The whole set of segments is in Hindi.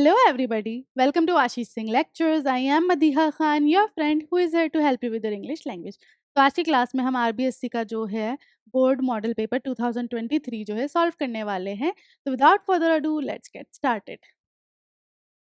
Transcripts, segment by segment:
Hello, everybody. Welcome to Ashish Singh Lectures. I am Madiha Khan, your friend who is here to help you with your English language. तो आज की क्लास में हम आरबीएससी का जो है बोर्ड मॉडल पेपर 2023 जो है सॉल्व करने वाले हैं. तो without further ado let's get started.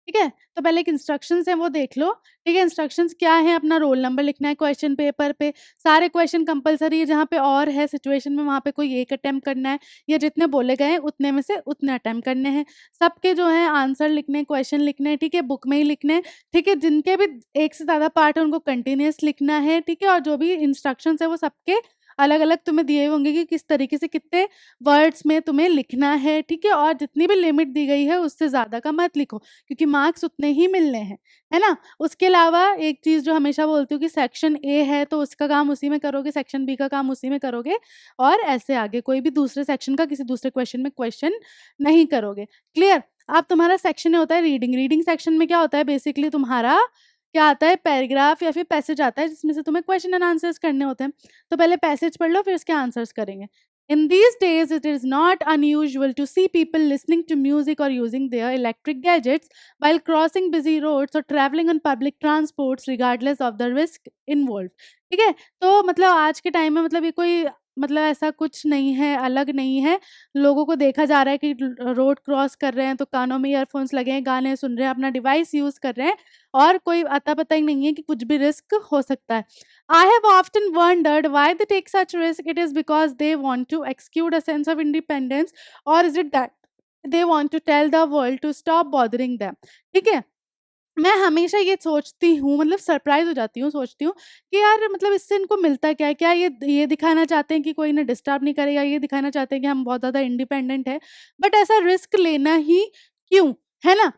ठीक है, तो पहले एक इंस्ट्रक्शंस हैं वो देख लो. ठीक है, इंस्ट्रक्शंस क्या है? अपना रोल नंबर लिखना है क्वेश्चन पेपर पे. सारे क्वेश्चन कंपलसरी है, जहाँ पे और है सिचुएशन में वहाँ पे कोई एक अटेम्प्ट करना है, या जितने बोले गए हैं उतने में से उतने अटेम्प्ट करने हैं. सबके जो है आंसर लिखने, क्वेश्चन लिखने हैं. ठीक है, बुक में ही लिखने हैं. ठीक है, जिनके भी एक से ज़्यादा पार्ट है उनको कंटिन्यूस लिखना है. ठीक है, और जो भी इंस्ट्रक्शंस है वो सबके अलग-अलग तुम्हें दिए होंगे कि किस तरीके से कितने वर्ड्स में तुम्हें लिखना है. ठीक है, और जितनी भी लिमिट दी गई है उससे ज़्यादा का मत लिखो, क्योंकि मार्क्स उतने ही मिलने हैं, है ना? उसके अलावा एक चीज़ जो हमेशा बोलती हूँ कि सेक्शन ए है तो उसका काम उसी में करोगे, सेक्शन बी का काम उसी में करोगे, और ऐसे आगे कोई भी दूसरे सेक्शन का किसी दूसरे क्वेश्चन में क्वेश्चन नहीं करोगे. क्लियर? अब तुम्हारा सेक्शन होता है रीडिंग. रीडिंग सेक्शन में क्या होता है? बेसिकली तुम्हारा क्या आता है? पैराग्राफ या फिर पैसेज आता है, जिसमें से तुम्हें क्वेश्चन एंड आंसर्स करने होते हैं. तो पहले पैसेज पढ़ लो, फिर उसके आंसर्स करेंगे. In these days, it is not unusual to see people listening to music or using their electric gadgets while crossing busy roads or traveling on public transports, regardless of the risk involved. ठीक है, तो मतलब आज के टाइम में मतलब ये कोई मतलब ऐसा कुछ नहीं है, अलग नहीं है. लोगों को देखा जा रहा है कि रोड क्रॉस कर रहे हैं तो कानों में ईयरफोन्स लगे हैं, गाने सुन रहे हैं, अपना डिवाइस यूज़ कर रहे हैं, और कोई अता पता ही नहीं है कि कुछ भी रिस्क हो सकता है. I have often wondered why they take such risk. It is because they want to exude a sense of independence, or is it that they want to tell the world to stop bothering them? ठीक है, मैं हमेशा ये सोचती हूँ, मतलब सरप्राइज़ हो जाती हूँ, सोचती हूँ कि यार मतलब इससे इनको मिलता क्या है? क्या ये दिखाना चाहते हैं कि कोई इन्हें डिस्टर्ब नहीं करेगा, ये दिखाना चाहते हैं कि हम बहुत ज़्यादा इंडिपेंडेंट हैं, बट ऐसा रिस्क लेना ही क्यों? है ना?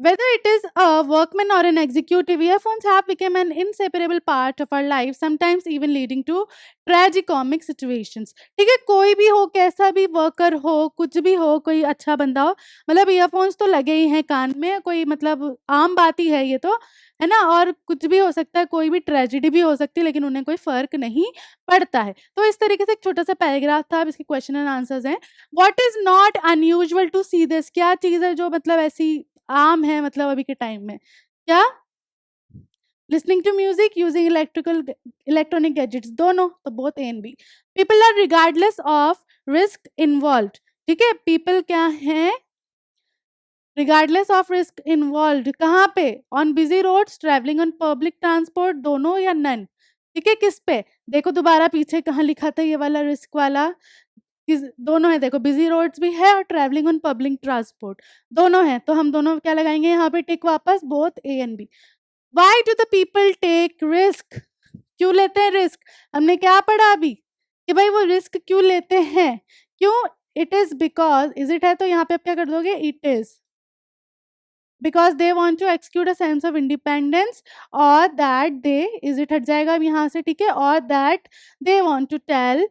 Whether it is a workman or an executive, earphones have become an inseparable part of our life, sometimes even leading to tragicomic situations. ठीक है, कोई भी हो, कैसा भी वर्कर हो, कुछ भी हो, कोई अच्छा बंदा हो, मतलब ईयरफोन्स तो लगे ही हैं कान में, कोई मतलब आम बात ही है ये तो, है ना? और कुछ भी हो सकता है, कोई भी ट्रेजेडी भी हो सकती है, लेकिन उन्हें कोई फ़र्क नहीं पड़ता है. तो इस तरीके से एक छोटा-सा पैराग्राफ था. अब इसके क्वेश्चन एंड आंसर्स हैं. What is not unusual to see this? क्या चीज़ है जो मतलब ऐसी आम है मतलब अभी के टाइम में? क्या? Listening to music, using electronic gadgets, दोनों, तो both A and B. People are regardless of risk involved. ठीक है, पीपल क्या हैं? Regardless of risk involved. कहाँ पे? On busy roads, travelling on public transport, दोनों या नन? ठीक है, किस पे? देखो दोबारा पीछे कहाँ लिखा था ये वाला रिस्क वाला? किस? दोनों है. देखो, बिजी रोड्स भी है और ट्रैवलिंग ऑन पब्लिक ट्रांसपोर्ट दोनों है, तो हम दोनों क्या लगाएंगे यहाँ पे? टिक वापस, both A and B. Why do the people take risk? क्यों लेते हैं रिस्क? हमने क्या पढ़ा अभी कि भाई वो रिस्क क्यों लेते हैं? क्यों? It is because, is it है तो यहाँ पे आप क्या कर दोगे? It is because they want to execute a sense of independence, और दैट दे, इज इट हट जाएगा अब यहाँ से. ठीक है, और that they want to tell,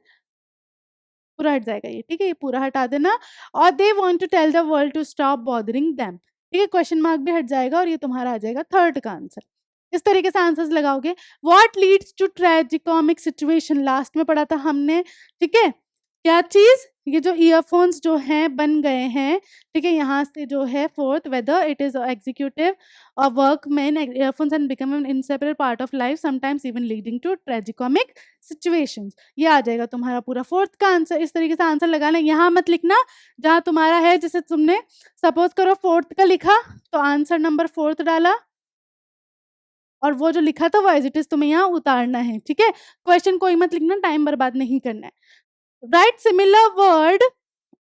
पूरा हट जाएगा ये. ठीक है, ये पूरा हटा देना. और they want to tell the world to stop bothering them. ठीक है, क्वेश्चन मार्क भी हट जाएगा और ये तुम्हारा आ जाएगा थर्ड का आंसर. इस तरीके से आंसर्स लगाओगे. What leads to tragicomic situation, last में पढ़ा था हमने. ठीक है, क्या चीज़? ये जो ईयरफोन्स जो हैं बन गए हैं. ठीक है, यहाँ से जो है fourth, whether it is executive or workman, earphones and become an inseparable part of life, sometimes even leading to tragicomic situations. ये आ जाएगा तुम्हारा पूरा फोर्थ का आंसर. इस तरीके से आंसर लगाना. यहाँ मत लिखना जहाँ तुम्हारा है, जैसे तुमने सपोज करो फोर्थ का लिखा तो आंसर नंबर फोर्थ डाला, और वो जो लिखा था वो एज इट इज तुम्हें यहाँ उतारना है. ठीक है, क्वेश्चन कोई मत लिखना, टाइम बर्बाद नहीं करना है. Right similar word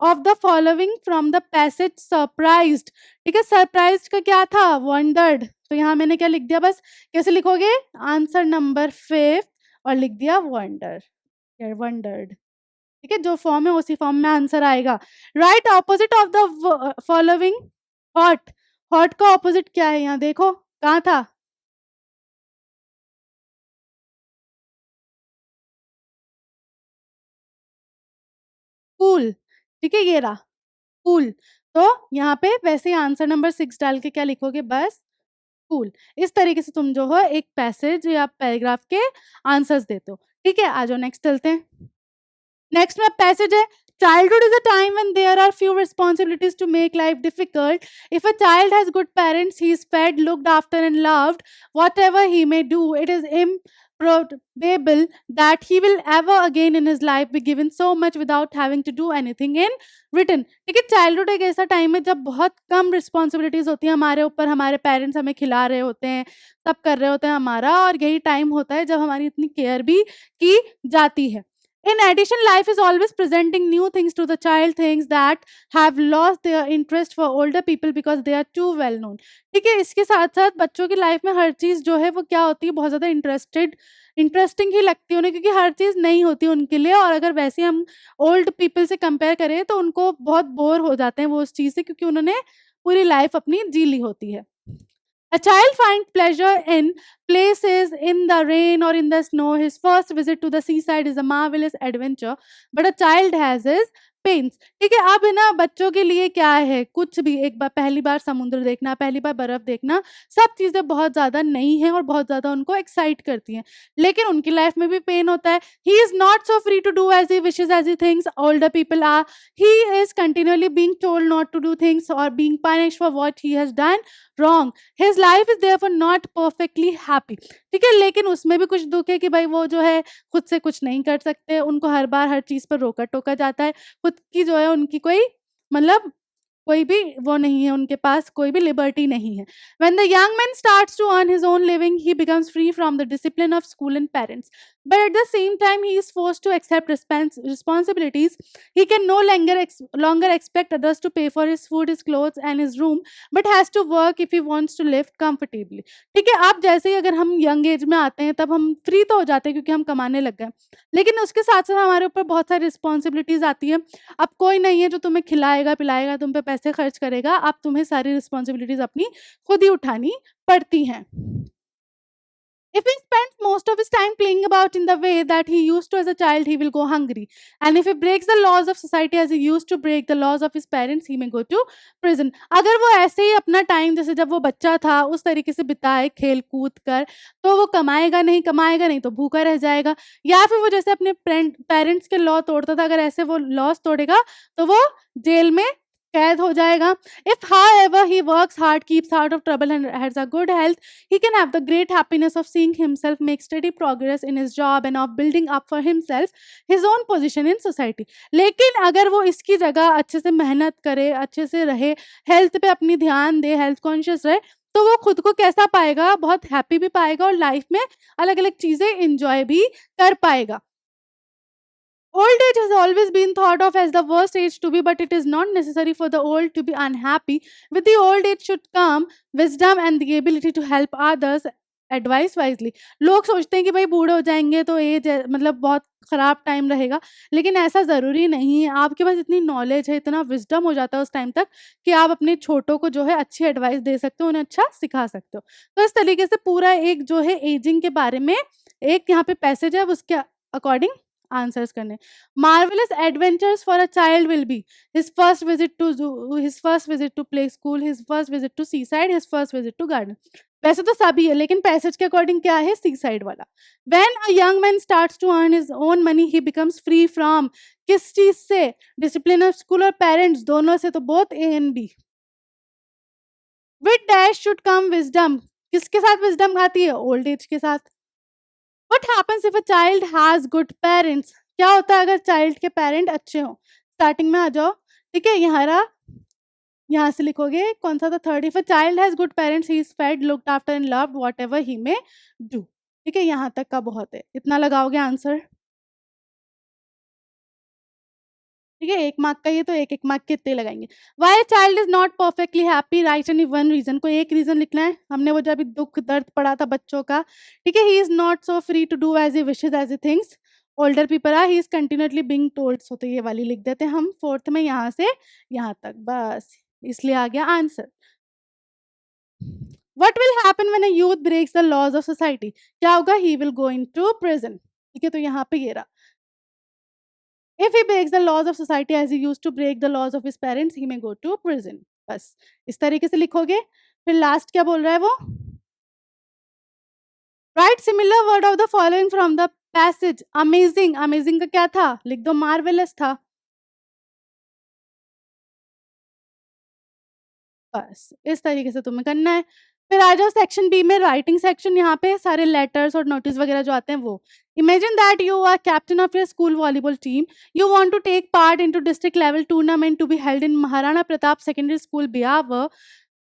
of the following from the passage surprised. ठीक है, सरप्राइज्ड का क्या था? वंडर्ड. तो यहाँ मैंने क्या लिख दिया? बस कैसे लिखोगे? आंसर नंबर फिफ्थ, और लिख दिया वंडर, वंडर्ड. ठीक है, जो फॉर्म है उसी फॉर्म में आंसर आएगा. Right opposite of the following. Hot. Hot का ऑपोजिट क्या है? यहाँ देखो कहाँ था? कूल. ठीक है, ये रहा कूल. तो यहाँ पे वैसे ही आंसर नंबर 6 डाल के क्या लिखोगे? बस कूल. इस तरीके से तुम जो है एक पैसेज या पैराग्राफ के आंसर्स देते हो. ठीक है, आ जाओ नेक्स्ट चलते हैं. नेक्स्ट में पैसेज है. Childhood is a time when there are few responsibilities to make life difficult. If a child has good parents, he is fed, looked after, and loved. Whatever he may do, it is improbable that he will ever again in his life be given so much without having to do anything in return. ठीक है, चाइल्डहुड एक ऐसा टाइम है जब बहुत कम रिस्पॉन्सिबिलिटीज होती हैं हमारे ऊपर, हमारे पेरेंट्स हमें खिला रहे होते हैं, सब कर रहे होते हैं हमारा, और यही टाइम होता है जब हमारी इतनी केयर भी की जाती है. In addition, life is always presenting new things to the child, things that have lost their interest for older people because they are too well known. ठीक है, इसके साथ साथ बच्चों की लाइफ में हर चीज़ जो है वो क्या होती है, बहुत ज़्यादा इंटरेस्टिंग ही लगती है उन्हें, क्योंकि हर चीज़ नई होती है उनके लिए. और अगर वैसे हम ओल्ड पीपल से कंपेयर करें तो उनको बहुत बोर हो जाते हैं वो उस चीज़ से, क्योंकि उन्होंने पूरी लाइफ अपनी जी ली होती है. A child finds pleasure in places in the rain or in the snow. His first visit to the seaside is a marvelous adventure, but a child has his pains. ठीक है, अब है ना बच्चों के लिए क्या है, कुछ भी, एक बार पहली बार समुद्र देखना, पहली बार बर्फ देखना, सब चीज़ें बहुत ज़्यादा नई हैं और बहुत ज़्यादा उनको एक्साइट करती हैं. लेकिन उनकी लाइफ में भी पेन होता है. He is not so free to do as he wishes as he things older people are. He is continuously being told not to do things or being punished for what he has done wrong. His life is therefore not perfectly happy. ठीक है, लेकिन उसमें भी कुछ दुख है कि भाई वो जो है खुद से कुछ नहीं कर सकते, उनको हर बार हर चीज़ पर रोका टोका जाता है, खुद की जो है उनकी कोई मतलब कोई भी वो नहीं है, उनके पास कोई भी लिबर्टी नहीं है. When the young man starts to earn his own living, he becomes free from the discipline of school and parents. But at the same time, he is forced to accept responsibilities. He can no longer expect others to pay for his food, his clothes, and his room, but has to work if he wants to live comfortably. ठीक है, आप जैसे ही अगर हम यंग एज में आते हैं तब हम फ्री तो हो जाते हैं क्योंकि हम कमाने लग गए, लेकिन उसके साथ साथ हमारे ऊपर बहुत सारी रिस्पॉन्सिबिलिटीज आती है. अब कोई नहीं है जो तुम्हें खिलाएगा पिलाएगा, तुम पे पैसे खर्च करेगा, अब तुम्हें सारी रिस्पॉन्सिबिलिटीज अपनी खुद ही उठानी पड़ती हैं. If he spends most of his time playing about in the way that he used to as a child, he will go hungry. And if he breaks the laws of society as he used to break the laws of his parents, he may go to prison. अगर वो ऐसे ही अपना टाइम जैसे जब वो बच्चा था उस तरीके से बिताए खेल कूद कर, तो वो कमाएगा नहीं तो भूखा रह जाएगा. या फिर वो जैसे अपने पेरेंट्स के लॉ तोड़ता था, अगर ऐसे वो लॉस तोड़ेगा तो वो जेल में कैद हो जाएगा. If however he works hard, keeps out of trouble and has a good health, he can have the great happiness of seeing himself make steady progress in his job and of building up for himself his own position in society. लेकिन अगर वो इसकी जगह अच्छे से मेहनत करे, अच्छे से रहे, हेल्थ पे अपनी ध्यान दे, हेल्थ कॉन्शियस रहे, तो वो खुद को कैसा पाएगा, बहुत हैप्पी भी पाएगा और लाइफ में अलग अलग चीजें इंजॉय भी कर पाएगा. Old age has always been thought of as the worst age to be, but it is not necessary for the old to be unhappy. With the old age should come wisdom and the ability to help others. Advice wisely. लोग सोचते हैं कि भाई बूढ़े हो जाएंगे तो एज मतलब बहुत खराब टाइम रहेगा, लेकिन ऐसा ज़रूरी नहीं है. आपके पास इतनी नॉलेज है, इतना विजडम हो जाता है उस टाइम तक कि आप अपने छोटों को जो है अच्छी एडवाइस दे सकते हो, उन्हें अच्छा सिखा सकते हो. तो इस तरीके से पूरा एक जो है एजिंग के बारे में एक यहाँ पे पैसेज है, उसके अकॉर्डिंग आंसर्स करने. Marvellous adventures for a child will be his first visit to zoo, his first visit to play school, his first visit to seaside, his first visit to garden. वैसे तो सभी है, लेकिन पैसेज के अकॉर्डिंग क्या है, सी साइड वाला. When a young man starts to earn his own money, he becomes free from किस चीज से, डिसिप्लिन ऑफ स्कूल और पेरेंट्स दोनों से, तो both A and B. With dash should come wisdom. किसके साथ विजडम आती है, ओल्ड एज के साथ. What happens if a child has good parents? क्या होता है अगर चाइल्ड के पेरेंट अच्छे हों. स्टार्टिंग में आ जाओ. ठीक है, यहाँ से लिखोगे कौन सा था, third. If a child has good parents, he is fed, looked after and loved what ever he may do. ठीक है, यहाँ तक का बहुत है, इतना लगाओगे आंसर. ठीक है, 1 मार्क का ये तो 1-1 मार्क के इतने लगाएंगे. Why child is not perfectly happy, write any one reason. कोई एक रीजन लिखना है. हमने वो जो अभी दुख दर्द पढ़ा था बच्चों का. ठीक है, he is not so free to do as he wishes as he things older people are, he is continuously being told. So तो ये वाली लिख देते हैं हम फोर्थ में, यहाँ से यहाँ तक बस, इसलिए आ गया answer. What will happen when a youth breaks the laws of society? क्या होगा, he will go into prison. ठीक है, तो यहाँ पे ये रहा. If he breaks the laws of society as he used to break the laws of his parents, he may go to prison. बस इस तरीके से लिखोगे. फिर लास्ट क्या बोल रहा है वो, right similar word of the following from the passage. Amazing, amazing का क्या था, लिख दो मार्वेलस था. बस इस तरीके से तुम्हें करना है। फिर आ जाओ सेक्शन बी में, राइटिंग सेक्शन। यहाँ पे सारे लेटर्स और नोटिस वगैरह जो आते हैं वो। Imagine that you are captain of your school volleyball team. You want to take part into district level tournament to be held in Maharana Pratap secondary school, Beawar.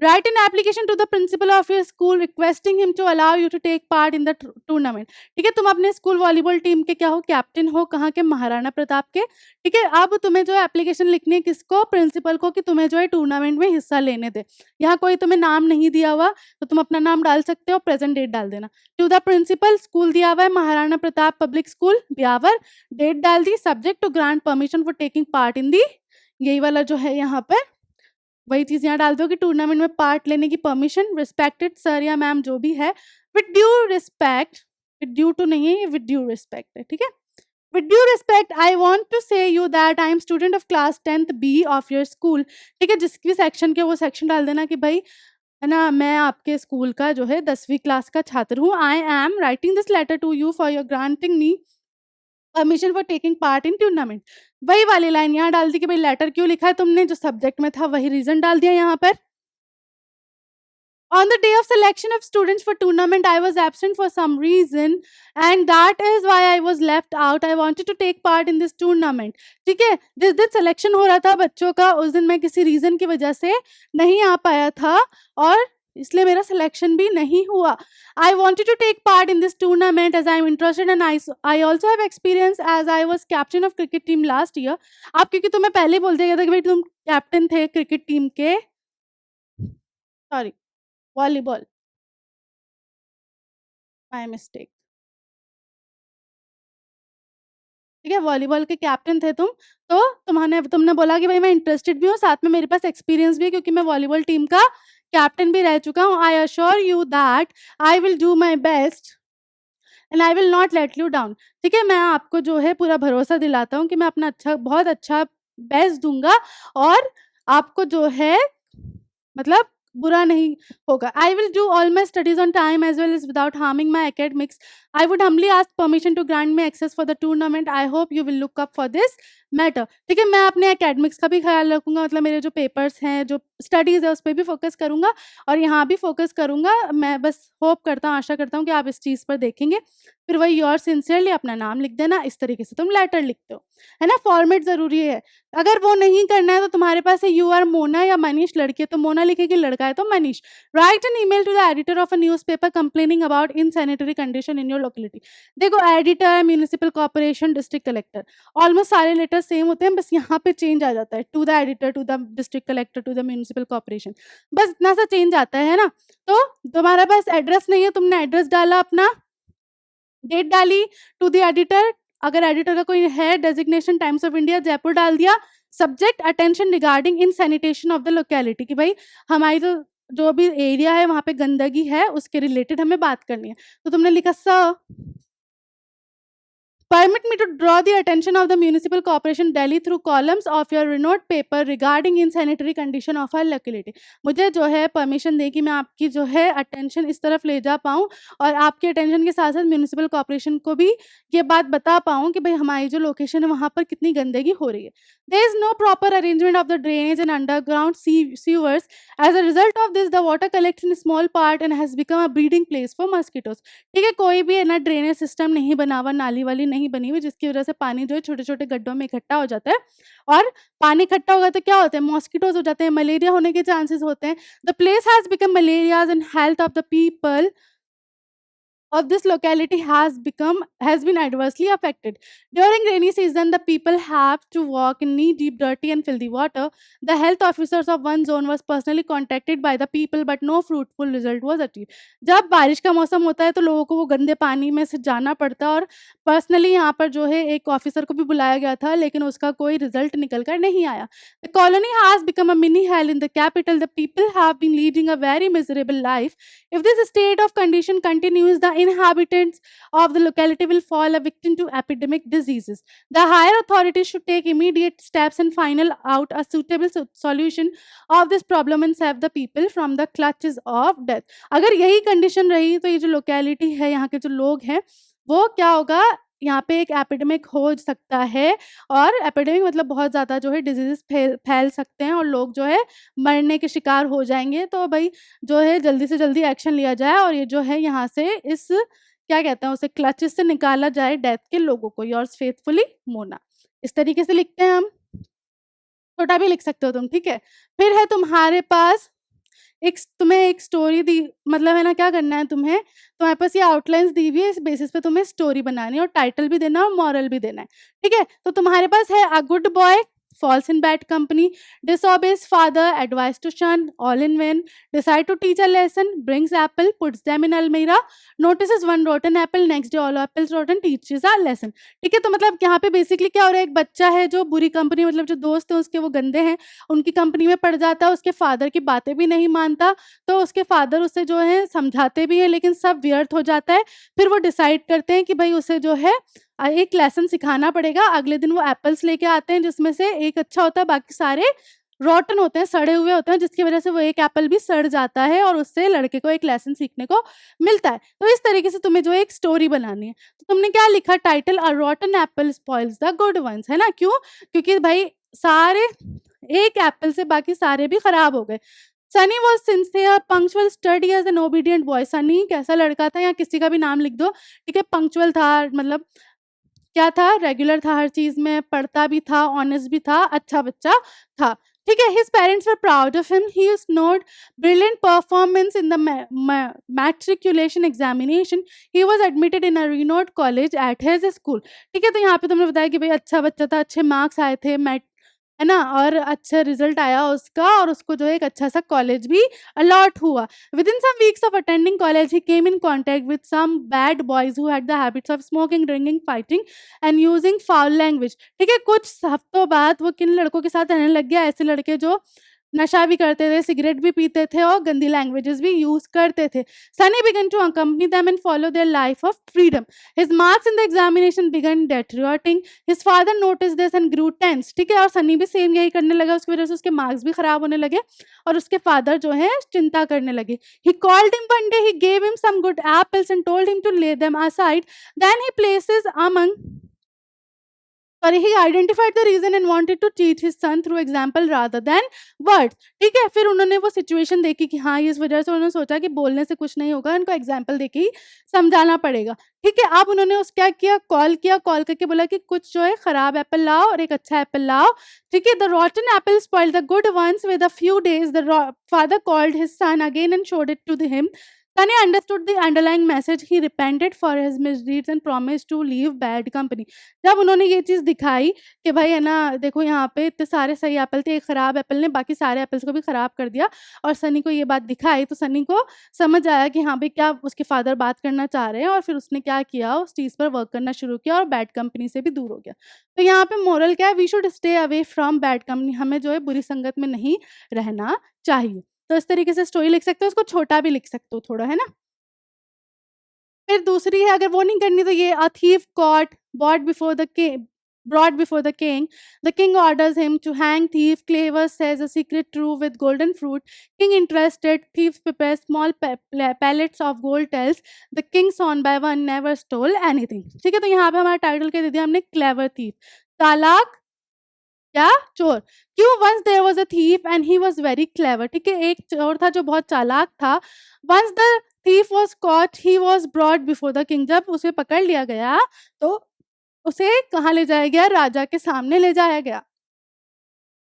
Write an application to the principal of your school requesting him to allow you to take part in the tournament। ठीक है, तुम अपने स्कूल वॉलीबॉल टीम के क्या हो, कैप्टन हो, कहाँ के, महाराणा प्रताप के। ठीक है, अब तुम्हें जो है एप्लीकेशन लिखनी है किसको, प्रिंसिपल को, कि तुम्हें जो है टूर्नामेंट में हिस्सा लेने दे। यहाँ कोई तुम्हें नाम नहीं दिया हुआ तो तुम अपना नाम डाल सकते हो, प्रेजेंट डेट डाल देना। टू द प्रिंसिपल, स्कूल दिया हुआ है Maharana Pratap public school, Beawar, date डाल दी, subject to grant permission for taking part in the, यही वाला जो है यहाँ पर वही चीज यहाँ डाल दो कि टूर्नामेंट में पार्ट लेने की परमिशन, रिस्पेक्टेड सर या मैम जो भी है, with due respect, with due to नहीं है ये, विद ड्यू रिस्पेक्ट है। ठीक है, with due respect I want to say you that I am student of class 10th B of your school. ठीक है, जिस भी सेक्शन के वो सेक्शन डाल देना कि भाई है ना, मैं आपके स्कूल का जो है 10वीं क्लास का छात्र हूँ। I am writing this letter to you for your granting me permission for taking part in tournament. वही वाली लाइन यहाँ डाल दी कि भाई लेटर क्यों लिखा है तुमने, जो सब्जेक्ट में था वही रीजन डाल दिया यहाँ पर। On the day of selection of students for tournament, I was absent for some reason and that is why I was left out. I wanted to take part in this tournament। ठीक है, जिस दिन सिलेक्शन हो रहा था बच्चों का उस दिन मैं किसी रीजन की वजह से नहीं आ पाया था और इसलिए मेरा सिलेक्शन भी नहीं हुआ। I wanted to take part in this tournament as I am interested and I also have experience as I was captain of cricket team last year। आप क्योंकि तुम्हें पहले ही बोल दिया गया था कि भाई तुम कैप्टन थे क्रिकेट टीम के, सॉरी वॉलीबॉल, माय मिस्टेक। ठीक है, वॉलीबॉल के कैप्टन थे तुम, तो तुमने बोला कि भाई मैं इंटरेस्टेड भी हूँ, साथ में मेरे पास एक्सपीरियंस भी है क्योंकि मैं वॉलीबॉल टीम का कैप्टन भी रह चुका हूँ। I assure you that I will do my best and I will not let you down. ठीक है, मैं आपको जो है पूरा भरोसा दिलाता हूँ कि मैं अपना बहुत अच्छा बेस्ट दूंगा और आपको जो है मतलब बुरा नहीं होगा। I will do all my studies on time as well as without harming my academics. I would humbly ask permission to grant me access for the tournament. I hope you will look up for this matter. ठीक है, मैं अपने एकेडमिक्स का भी ख्याल रखूंगा, मतलब मेरे जो पेपर्स हैं, जो स्टडीज़ है उस पर भी फोकस करूंगा और यहाँ भी फोकस करूंगा। मैं बस होप करता हूँ, आशा करता हूँ कि आप इस चीज़ पर देखेंगे। फिर वही योर सिंसियरली अपना नाम लिख देना, इस तरीके से तुम लेटर लिखते हो, है ना। फॉर्मेट ज़रूरी है, अगर वो नहीं करना है तो तुम्हारे पास है यू आर मोना या मनीष, लड़की है तो मोना लिखेगी, लड़का है तो Manish. Write an email to the editor of a newspaper complaining about insanitary condition in your locality. देखो, editor, municipal corporation, district collector, almost सारे लेटर सेम होते हैं, बस यहाँ पे चेंज आ जाता है, to the editor, to the district collector, to the municipal corporation, बस इतना सा चेंज आता है ना। तो तुम्हारे पास एड्रेस नहीं है, तुमने एड्रेस डाला अपना, डेट डाली, टू द एडिटर, अगर एडिटर का कोई है designation times of India Jaipur डाल दिया, subject attention regarding in sanitation of the locality, कि भाई हमारी जो भी एरिया है वहाँ पे गंदगी है उसके रिलेटेड हमें बात करनी है। तो तुमने लिखा sir permit me to draw the attention of the municipal corporation Delhi through columns of your renowned paper regarding insanitary condition of our locality। मुझे जो है परमिशन दे कि मैं आपकी जो है अटेंशन इस तरफ ले जा पाऊँ और आपके अटेंशन के साथ साथ म्यूनिसिपल कॉर्पोरेशन को भी ये बात बता पाऊँ कि भाई हमारी जो लोकेशन है वहाँ पर कितनी गंदगी हो रही है। There is no proper arrangement of the drainage and underground sewers. As a result of this, the water collects in a small part and has become a breeding place for mosquitoes। ठीक है, कोई भी है ना ड्रेनेज सिस्टम नहीं बना हुआ, नाली वाली नहीं बनी हुई, जिसकी वजह से पानी जो है छोटे छोटे गड्ढों में इकट्ठा हो जाता है और पानी इकट्ठा होगा तो क्या होता है, मॉस्किटोज हो जाते हैं, मलेरिया होने के चांसेस होते हैं। The place has become malarious and health of the people of this locality has been adversely affected. During rainy season, the people have to walk in knee deep dirty and filthy water. The health officers of one zone was personally contacted by the people but no fruitful result was achieved। जब बारिश का मौसम होता है तो लोगों को वो गंदे पानी में से जाना पड़ता है और पर्सनली यहाँ पर जो है एक ऑफिसर को भी बुलाया गया था लेकिन उसका कोई रिजल्ट निकल कर नहीं आया। The colony has become a mini hell in the capital. The people have been leading a very miserable life. If this state of condition continues, the inhabitants of the locality will fall a victim to epidemic diseases. The higher authorities should take immediate steps and final out a suitable solution of this problem and save the people from the clutches of death। अगर यही कंडीशन रही तो ये जो लोकेलिटी है, यहाँ के जो लोग हैं, वो क्या होगा, यहाँ पे एक एपिडेमिक हो सकता है, और एपिडेमिक मतलब बहुत ज़्यादा जो है डिजीज़ फैल सकते हैं और लोग जो है मरने के शिकार हो जाएँगे। तो भई जो है जल्दी से जल्दी एक्शन लिया जाए और ये जो है यहाँ से इस क्या कहते हैं उसे क्लचेस से निकाला जाए डेथ के लोगों को। Yours faithfully Mona. इस तरीके से लिखते हैं हम। छोटा भी लिख सकते हो तुम, ठीक है? फिर है तुम्हारे पास तुम्हें एक स्टोरी दी, मतलब है ना, क्या करना है तुम्हें, तुम्हारे पास ये आउटलाइन्स दी हुई है, इस बेसिस पे तुम्हें स्टोरी बनानी है और टाइटल भी देना है और मॉरल भी देना है, ठीक है? तो तुम्हारे पास है a good boy falls in bad company, disobeys father, advice to shun, all in vain, decide to teach a lesson, brings apple, puts them in almirah, notices one rotten apple, next day all apples rotten, teaches a lesson। ठीक है, तो मतलब यहाँ पे बेसिकली क्या हो रहा है, एक बच्चा है जो बुरी कंपनी, मतलब जो दोस्त है उसके वो गंदे हैं, उनकी कंपनी में पड़ जाता है, उसके फादर की बातें भी नहीं मानता, तो उसके फादर उसे जो है समझाते भी हैं लेकिन सब व्यर्थ हो जाता है। फिर वो डिसाइड करते हैं कि भाई उसे जो है एक लेसन सिखाना पड़ेगा। अगले दिन वो एप्पल्स लेके आते हैं जिसमें से एक अच्छा होता है, बाकी सारे रॉटन होते हैं, सड़े हुए होते हैं, जिसकी वजह से वो एक एप्पल भी सड़ जाता है और उससे लड़के को एक लेसन सीखने को मिलता है। तो इस तरीके से तुम्हें जो है एक स्टोरी बनानी है। तो तुमने क्या लिखा, title a rotten apple spoils the good ones, है ना? क्यों? क्योंकि भाई सारे एक एप्पल से बाकी सारे भी खराब हो गए। Sunny was sincere, punctual, study as an obedient boy. Sunny कैसा लड़का था, या किसी का भी नाम लिख दो, ठीक है? पंक्चुअल था, मतलब क्या था, रेगुलर था, हर चीज़ में पढ़ता भी था, ऑनेस्ट भी था, अच्छा बच्चा था, ठीक है? His parents were proud of him, he showed brilliant performance in the matriculation examination, he was admitted in a renowned college at his school. ठीक है, तो यहाँ पे तुमने बताया कि भाई अच्छा बच्चा था, अच्छे मार्क्स आए थे, मैट है ना, और अच्छा रिजल्ट आया उसका, और उसको जो है एक अच्छा सा कॉलेज भी अलॉट हुआ। Within some weeks of attending college, he came in contact with some bad boys who had the habits of smoking, drinking, fighting and using foul language। ठीक है, कुछ हफ्तों बाद वो किन लड़कों के साथ रहने लग गया, ऐसे लड़के जो नशा भी करते थे, सिगरेट भी पीते थे और गंदी लैंग्वेजेस भी यूज़ करते थे। Sunny began to accompany them and follow their life of freedom. His marks in the examination began deteriorating. His father noticed this and grew tense। ठीक है, और सनी भी सेम यही करने लगा, उसकी वजह से उसके मार्क्स भी खराब होने लगे और उसके फादर जो है चिंता करने लगे। He called him one day, he gave him some good apples and told him to lay them aside. Then he places among he identified the reason and wanted to teach his son through example rather than words। ठीक है, फिर उन्होंने वो सिचुएशन देखी कि हाँ, इस वजह से उन्होंने सोचा कि बोलने से कुछ नहीं होगा, इनको एग्जाम्पल देके ही समझाना पड़ेगा। ठीक है, अब उन्होंने उस क्या किया, कॉल करके बोला कि कुछ जो है खराब एप्पल लाओ और एक अच्छा एप्पल लाओ। ठीक है, the rotten apple spoiled the good ones with a few days. The father called his son again and showed it to him। Sunny understood the underlying message. He repented for his misdeeds and promised to leave bad company। जब उन्होंने ये चीज़ दिखाई कि भाई है ना, देखो यहाँ पे इतने सारे सही एप्पल थे, एक खराब एप्पल ने बाकी सारे एप्पल्स को भी खराब कर दिया, और सनी को ये बात दिखाई, तो सनी को समझ आया कि हाँ भाई क्या उसके फादर बात करना चाह रहे हैं, और फिर उसने क्या किया, उस चीज़ पर वर्क करना शुरू किया और बैड कंपनी से भी दूर हो गया। तो यहाँ पे मोरल क्या है, we should stay away from bad company. हमें जो है बुरी संगत में नहीं रहना चाहिए। तो इस तरीके से स्टोरी लिख सकते हो, उसको छोटा भी लिख सकते हो थोड़ा, है ना? फिर दूसरी है, अगर वो नहीं करनी तो ये, a thief caught brought before the king brought before the king orders him to hang thief, clever says a secret true with golden fruit, king interested, thieves prepare small pellets of gold, tells the king son by one never stole anything। ठीक है, तो यहाँ पे हमारा टाइटल क्या दे दिया हमने, क्लेवर थीफ, चालाक क्या, चोर। क्यों, once there was a thief and he was very clever. ठीक है, एक चोर था जो बहुत चालाक था। Once the thief was caught he was brought before the king. जब उसे पकड़ लिया गया तो उसे कहाँ ले जाया गया, राजा के सामने ले जाया गया।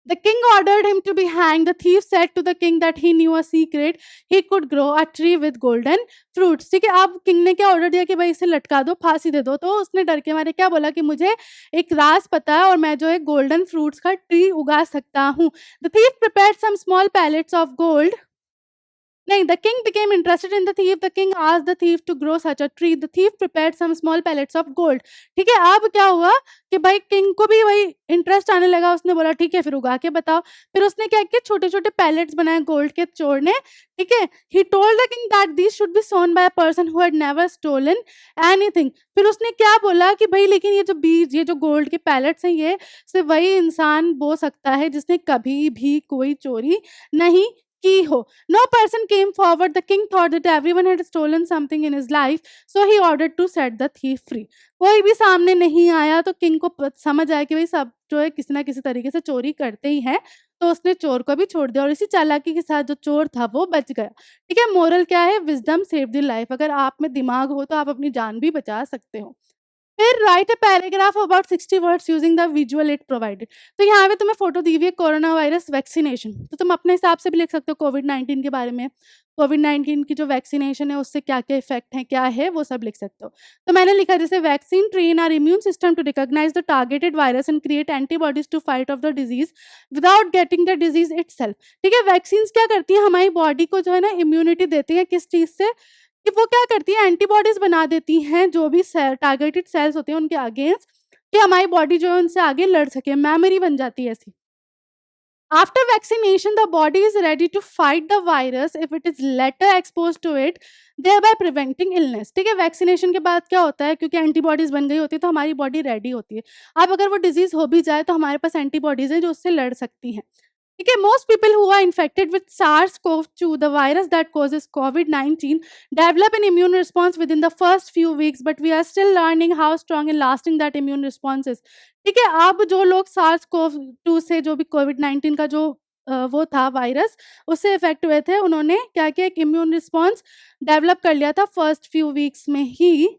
The king ordered him to be hanged। The thief said to the king that he knew a secret, he could grow a tree with golden fruits। ठीक है, अब किंग ने क्या ऑर्डर दिया कि भाई इसे लटका दो, फांसी दे दो, तो उसने डर के मारे क्या बोला कि मुझे एक राज पता है और मैं जो है गोल्डन फ्रूट्स का ट्री उगा सकता हूँ। The thief prepared some small pellets of gold। नहीं, the king became interested in the thief। The king asked the thief to grow such a tree। The thief prepared some small pellets of gold। ठीक है, अब क्या हुआ कि भाई किंग को भी वही इंटरेस्ट आने लगा, उसने बोला ठीक है फिर उगा के बताओ। फिर उसने क्या किया, छोटे-छोटे पैलेट्स बनाए गोल्ड के, चोर ने। ठीक है, he told the king that these should be sown by a person who had never stolen anything। फिर उसने क्या बोला कि भाई लेकिन ये जो बीज, ये जो गोल्ड के पैलेट्स हैं, ये सिर्फ वही इंसान बो सकता है जिसने कभी भी कोई चोरी नहीं की हो। No person came forward, the king thought that everyone had stolen something in his life, so he ordered to set the thief free. कोई भी सामने नहीं आया तो किंग को समझ आया कि भाई सब जो है किसी ना किसी तरीके से चोरी करते ही हैं, तो उसने चोर को भी छोड़ दिया और इसी चालाकी के साथ जो चोर था वो बच गया। ठीक है, मोरल क्या है? Wisdom save the life. अगर आप में दिमाग हो तो आप अपनी जान भी बचा सकते हो। फिर right a paragraph about 60 words using the visual it provided. तो यहाँ पे तुम्हें फोटो दी हुई है कोरोना वायरस वैक्सीनेशन, तो तुम अपने हिसाब से भी लिख सकते हो कोविड 19 के बारे में। कोविड 19 की जो वैक्सीनेशन है उससे क्या क्या इफेक्ट है, क्या है, वो सब लिख सकते हो। तो मैंने लिखा जैसे vaccine train our immune system to recognise the targeted virus and create antibodies to fight off the disease without getting the disease itself. ठीक है, वैक्सीन क्या करती है? हमारी बॉडी को जो है ना इम्यूनिटी देती है, किस चीज से? कि वो क्या करती है, एंटीबॉडीज बना देती हैं जो भी सेल टारगेटेड सेल्स होते हैं उनके अगेंस्ट, कि हमारी बॉडी जो है उनसे आगे लड़ सके, मेमोरी बन जाती है ऐसी। After vaccination the body is ready to fight the virus if it is later expose to it, thereby preventing illness. ठीक है, वैक्सीनेशन के बाद क्या होता है, क्योंकि एंटीबॉडीज बन गई होती है तो हमारी बॉडी रेडी होती है। अब अगर वो डिजीज हो भी जाए तो हमारे पास एंटीबॉडीज है जो उससे लड़ सकती हैं। Okay, most people who are infected with SARS-CoV-2, the virus that causes COVID-19, develop an immune response within the first few weeks, but we are still learning how strong and lasting that immune response is. ठीक है, अब जो लोग SARS-CoV-2 से जो भी COVID-19 का जो वो था वायरस, उससे इफेक्ट हुए थे, उन्होंने क्या किया, एक इम्यून रिस्पॉन्स डेवलप कर लिया था फर्स्ट फ्यू वीक्स में ही।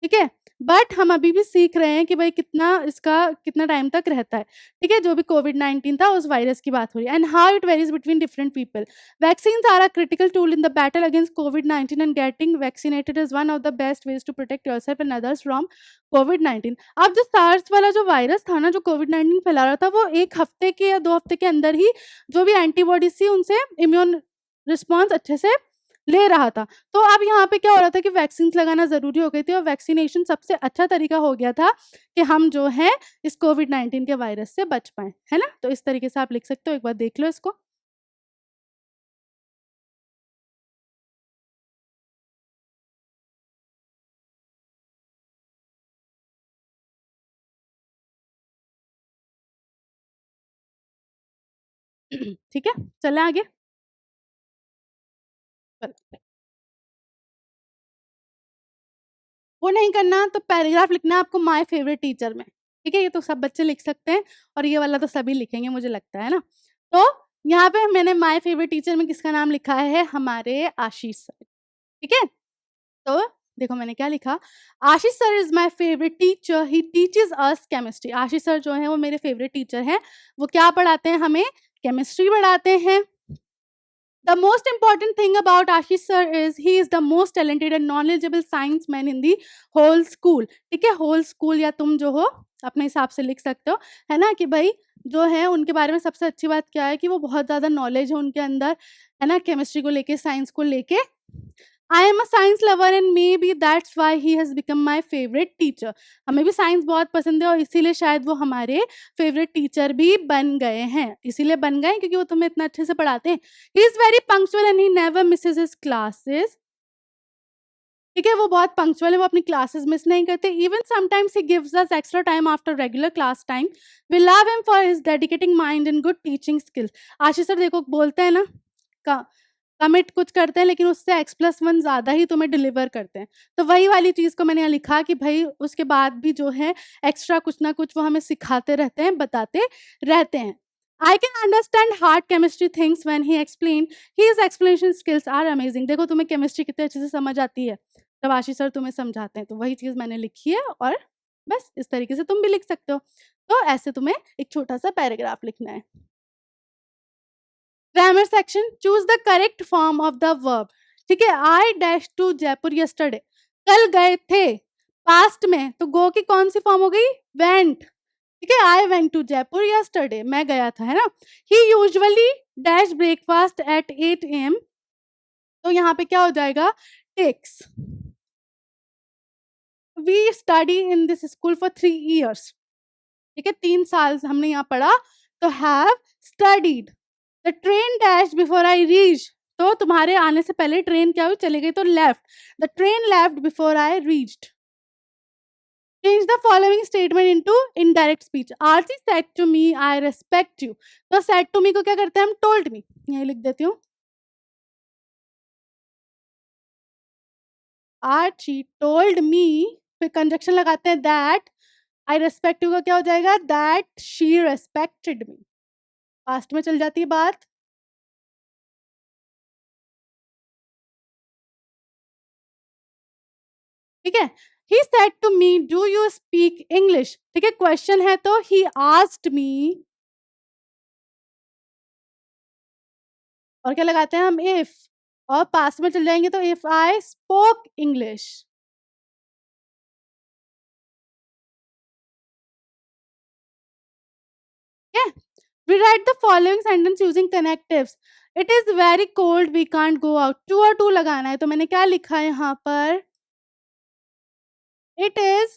ठीक है, बट हम अभी भी सीख रहे हैं कि भाई कितना इसका कितना टाइम तक रहता है। ठीक है, जो भी कोविड 19 था उस वायरस की बात हो रही है। And how it varies between different people. Vaccines are a critical tool in the battle against COVID 19 and getting vaccinated is one of the best ways to protect yourself and others from COVID 19। अब जो सार्स वाला जो वायरस था ना, जो कोविड 19 फैला रहा था, वो एक हफ्ते के या 2 हफ्ते के अंदर ही जो भी एंटीबॉडीज थी उनसे इम्यून रिस्पॉन्स अच्छे से ले रहा था। तो अब यहाँ पे क्या हो रहा था कि वैक्सीन्स लगाना ज़रूरी हो गई थी और वैक्सीनेशन सबसे अच्छा तरीका हो गया था कि हम जो है इस कोविड 19 के वायरस से बच पाएँ, है ना? तो इस तरीके से आप लिख सकते हो, एक बार देख लो इसको। ठीक है, चलें आगे? चलो। वो नहीं करना तो पैराग्राफ लिखना है आपको माय फेवरेट टीचर में। ठीक है, ये तो सब बच्चे लिख सकते हैं और ये वाला तो सभी लिखेंगे मुझे लगता है ना? तो यहाँ पे मैंने माय फेवरेट टीचर में किसका नाम लिखा है? हमारे आशीष सर। ठीक है? तो देखो मैंने क्या लिखा, Ashish sir is my favourite teacher, he teaches us chemistry. Ashish sir जो है वो मेरे फेवरेट टीचर हैं। वो क्या पढ़ाते हैं हमें? केमिस्ट्री पढ़ाते हैं। The most important thing about Ashish sir is he is the most talented and knowledgeable science man in the whole school। ठीक है, whole school या तुम जो हो अपने हिसाब से लिख सकते हो, है ना? कि भाई जो है उनके बारे में सबसे अच्छी बात क्या है कि वो बहुत ज़्यादा नॉलेज है उनके अंदर, है ना? केमिस्ट्री को लेके, साइंस को लेके। I am a science lover and may be that's why he has become my favourite teacher. हमें भी साइंस बहुत पसंद है और इसीलिए शायद वो हमारे फेवरेट टीचर भी बन गए हैं। इसीलिए बन गए क्योंकि वो तुम्हें इतना अच्छे से पढ़ाते हैं। He is very punctual and he never Mrs his classes. ठीक है, वो बहुत पंक्चुअल है, वो अपनी क्लासेस मिस नहीं करते। Even sometimes he gives us extra time after regular class time. We love him for his dedicating mind and good teaching skills. Ashish sir देखो बोलते हैं ना, का कमिट कुछ करते हैं लेकिन उससे x+1 ज़्यादा ही तुम्हें डिलीवर करते हैं। तो वही वाली चीज़ को मैंने यहाँ लिखा कि भई उसके बाद भी जो है एक्स्ट्रा कुछ ना कुछ वो हमें सिखाते रहते हैं, बताते रहते हैं। I can understand hard chemistry things when he explain, his explanation skills are amazing. देखो तुम्हें केमिस्ट्री कितने अच्छे से समझ आती है, जब आशीष सर तुम्हें समझाते हैं। तो वही चीज़ मैंने लिखी है और बस इस तरीके से तुम भी लिख सकते हो। तो ऐसे तुम्हें एक छोटा-सा पैराग्राफ लिखना है। Grammar section, choose the correct form of the verb. ठीक है, I dash to Jaipur yesterday, कल गए थे। पास्ट में तो गो की कौन सी फॉर्म हो गई? वेंट। ठीक है, I went to Jaipur yesterday, मैं गया था, है ना? He usually dash breakfast at 8 AM। तो यहाँ पे क्या हो जाएगा? Takes. We study in this school for 3 years। ठीक है, 3 साल हमने यहाँ पढ़ा। तो have studied. The train dash before I reach. तो तुम्हारे आने से पहले ट्रेन क्या हुई? चली गई, तो left. The train left before I reached. Change the following statement into indirect speech. Archie said to me, I respect you. तो said to me को क्या करते हैं हम? Told me. यही लिख देती हूँ. Archie told me. फिर conjunction लगाते हैं that. I respect you का क्या हो जाएगा? That she respected me. Past में चल जाती है बात. ठीक है. He said to me, do you speak English? ठीक है, क्वेश्चन है तो he asked me. और क्या लगाते हैं हम? if. और पास्ट में चल जाएंगे तो if I spoke English. Okay. We write the following sentence using connectives. It is very cold, we can't go out. Two और टू लगाना है तो मैंने क्या लिखा है यहाँ पर? It is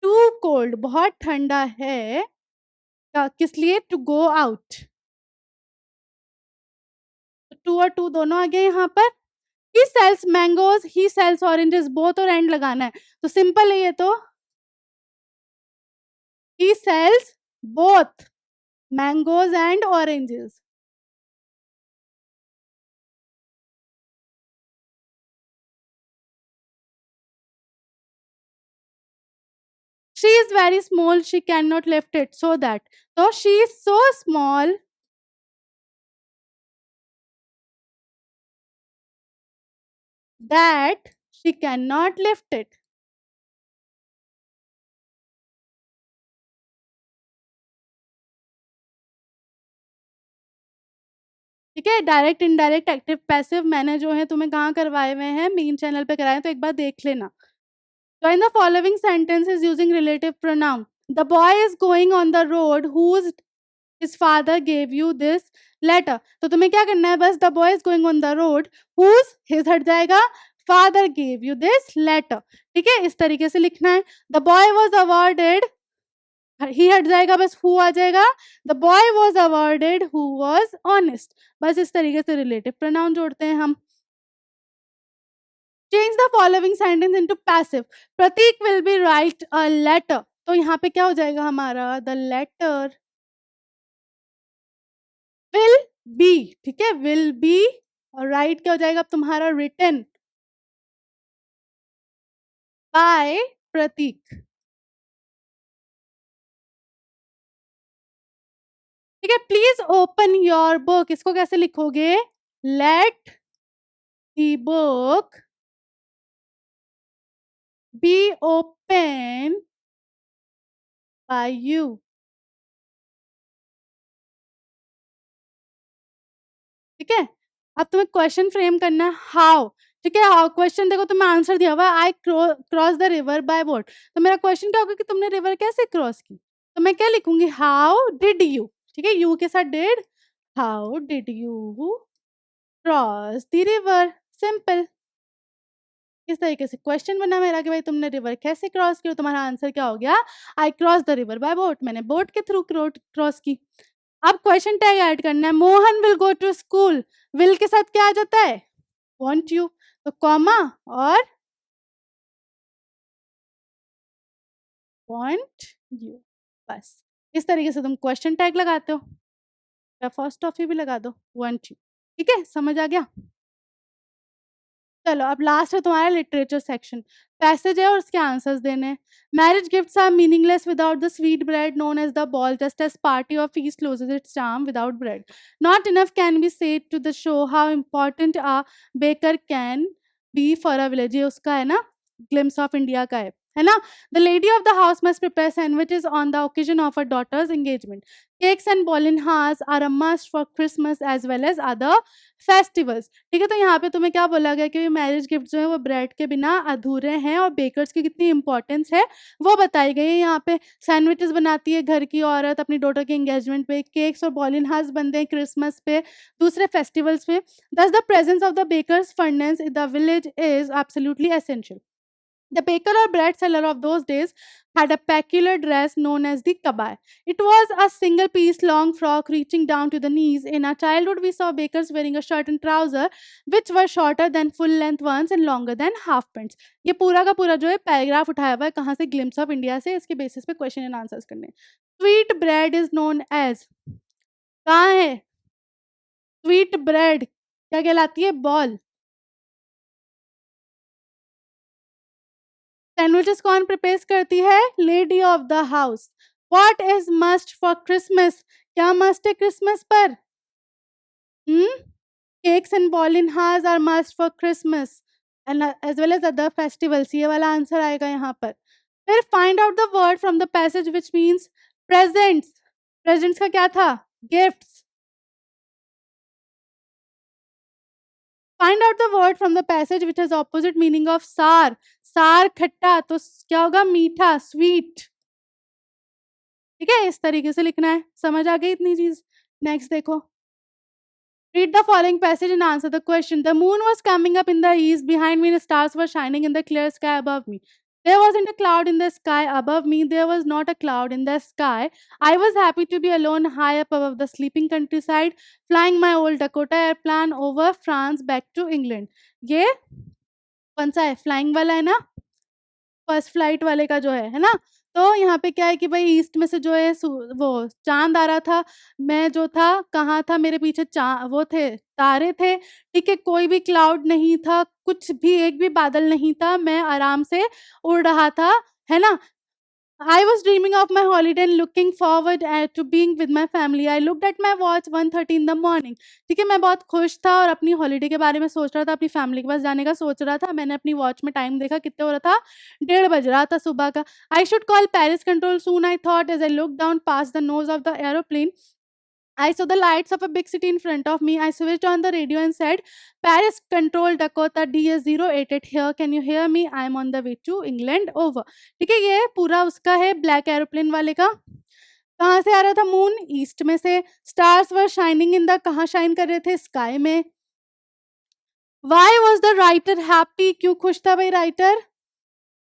too cold. बहुत ठंडा है. किस लिए? To go out. टू और टू दोनों आ गए यहाँ पर. He sells mangoes, he sells oranges. both और end लगाना है तो सिंपल है ये तो. He sells both mangoes and oranges. She is very small, she cannot lift it. So that. So she is so small that she cannot lift it. ठीक है. डायरेक्ट, इनडायरेक्ट, एक्टिव, पैसिव मैंने जो है तुम्हें कहाँ करवाए हुए हैं? मेन चैनल पे कराए, तो एक बार देख लेना. Join the following sentences using relative pronoun. The boy is going on the road whose his father gave you this letter. तो तुम्हें क्या करना है? बस the boy is going on the road whose his हट जाएगा, father gave you this letter. ठीक है, इस तरीके से लिखना है. The boy was awarded, he हट जाएगा, बस who आ जाएगा. The boy was awarded who was honest. बस इस तरीके से relative pronoun जोड़ते हैं हम. Change the following sentence into passive. Pratik will be write a letter. तो यहाँ पे क्या हो जाएगा हमारा? The letter will be. ठीक है, will be और write क्या हो जाएगा अब तुम्हारा? written by Pratik. ठीक है. Please open your book. इसको कैसे लिखोगे? Let the book be open by you. ठीक है. अब तुम्हें क्वेश्चन फ्रेम करना है. हाउ. ठीक है. हाउ क्वेश्चन देखो तुम्हें आंसर दिया हुआ है. I cross the river by boat. तो मेरा क्वेश्चन क्या होगा कि तुमने रिवर कैसे क्रॉस की? तो मैं क्या लिखूंगी? How did you. ठीक है, यू के साथ did. How did you cross the river. Simple. इस तरीके से क्वेश्चन बना मेरा कि भाई तुमने रिवर कैसे क्रॉस की. तुम्हारा आंसर क्या हो गया? I cross the river by boat. मैंने बोट के थ्रू क्रॉस की. अब क्वेश्चन टैग ऐड करना है. Mohan will go to school. Will के साथ क्या आ जाता है? Won't you. तो कॉमा और वांट यू. बस इस तरीके से तुम क्वेश्चन टैग लगाते हो या फर्स्ट ऑफ भी लगा दो. Want you. ठीक है, समझ आ गया. चलो अब लास्ट है तुम्हारा लिटरेचर सेक्शन. पैसेज है और उसके आंसर्स देने हैं. Marriage gifts are meaningless without the sweet bread known as the bol just as party or feast loses its charm without bread. Not enough can be said to the show how important a baker can be for a village. ये उसका है ना, ग्लिम्स ऑफ इंडिया का है ना. The lady of the house must prepare sandwiches on the occasion of a daughter's engagement. Cakes and bolinhas are a must for Christmas as well as other festivals. ठीक है, तो यहाँ पे तुम्हें क्या बोला गया कि मैरिज गिफ्ट जो है वो ब्रेड के बिना अधूरे हैं और बेकर्स की कितनी इंपॉर्टेंस है वो बताई गई है. यहाँ पे सैंडविचेस बनाती है घर की औरत अपनी डॉटर के एंगेजमेंट पे. केक्स और बॉलिनहास बनते हैं क्रिसमस पे, दूसरे फेस्टिवल्स पे. Thus the presence of the bakers furnace in the village is absolutely essential. The baker or bread seller of those days had a peculiar dress known as the kabai. It was a single piece long frock reaching down to the knees. In our childhood, we saw bakers wearing a shirt and trouser which were shorter than full length ones and longer than half pants. ये पूरा का पूरा जो है पैराग्राफ उठाया हुआ है कहाँ से, ग्लिम्स ऑफ इंडिया से. इसके बेसिस पे क्वेश्चन एंड आंसर्स करने. Sweet bread is known as, कहाँ है स्वीट ब्रेड, क्या कहलाती है, बॉल. सैंडविचेस कौन प्रिपेयर करती है, lady of the house. What is must for Christmas, क्या मस्ट है क्रिसमस पर. Cakes and bolinhas are must for Christmas and as well as other festivals. ये वाला आंसर आएगा यहाँ पर. फिर find out the word from the passage which means presents. Presents का क्या था, gifts. Find out the word from the passage which has opposite meaning of sour. Sour खट्टा, तो क्या होगा, मीठा, स्वीट. ठीक है, इस तरीके से लिखना है. समझ आ गई इतनी चीज. नेक्स्ट देखो. Read the following passage and answer the question. The moon was coming up in the east behind me and stars were shining in the clear sky above me. There wasn't a cloud in the sky above me. There was not a cloud in the sky. I was happy to be alone high up above the sleeping countryside, flying my old Dakota airplane over France back to England. ये कौन सा है, फ्लाइंग वाला है ना, फर्स्ट फ्लाइट वाले का जो है ना. तो यहाँ पे क्या है कि भाई ईस्ट में से जो है वो चांद आ रहा था. मैं जो था कहाँ था, मेरे पीछे वो थे, तारे थे. ठीक है, कोई भी क्लाउड नहीं था, कुछ भी एक भी बादल नहीं था. मैं आराम से उड़ रहा था, है ना. I was dreaming of my holiday and looking forward to being with my family. I looked at my watch 1:30 in the morning. ठीक है, मैं बहुत खुश था और अपनी हॉलीडे के बारे में सोच रहा था, अपनी फैमिली के पास जाने का सोच रहा था. मैंने अपनी वॉच में टाइम देखा, कितने हो रहा था, 1:30 बज रहा था सुबह का. I should call Paris control soon, I thought as I looked down past the nose of the aeroplane. I saw the lights of a big city in front of me. I switched on the radio and said, Paris control Dakota DS088 here. Can you hear me? I am on the way to England. Over. ठीक है, ये पूरा उसका है ब्लैक एरोप्लेन वाले का. कहाँ से आ रहा था, मून, ईस्ट में से. Stars were shining in the, कहाँ शाइन कर रहे थे, स्काई में. Why was the writer happy, क्यों खुश था भाई राइटर,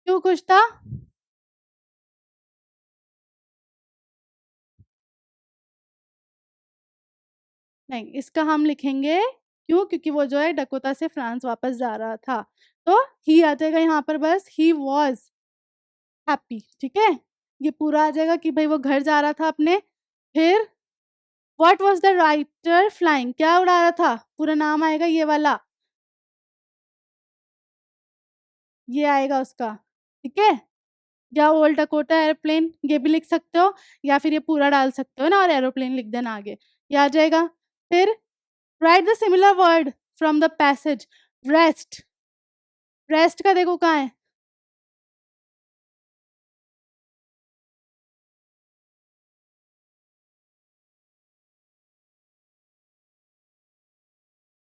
क्यों खुश था. नहीं, इसका हम लिखेंगे क्यों, क्योंकि वो जो है डकोटा से फ्रांस वापस जा रहा था. तो ही आ जाएगा यहाँ पर, बस ही वॉज हैप्पी. ठीक है, ये पूरा आ जाएगा कि भाई वो घर जा रहा था अपने. फिर what was the writer flying, क्या उड़ा रहा था, पूरा नाम आएगा ये वाला, ये आएगा उसका. ठीक है, या ओल्ड डकोटा एयरप्लेन ये भी लिख सकते हो, या फिर ये पूरा डाल सकते हो ना और एरोप्लेन लिख देना आगे, ये आ जाएगा. फिर right the similar word from the passage. Rest, rest का देखो कहाँ है,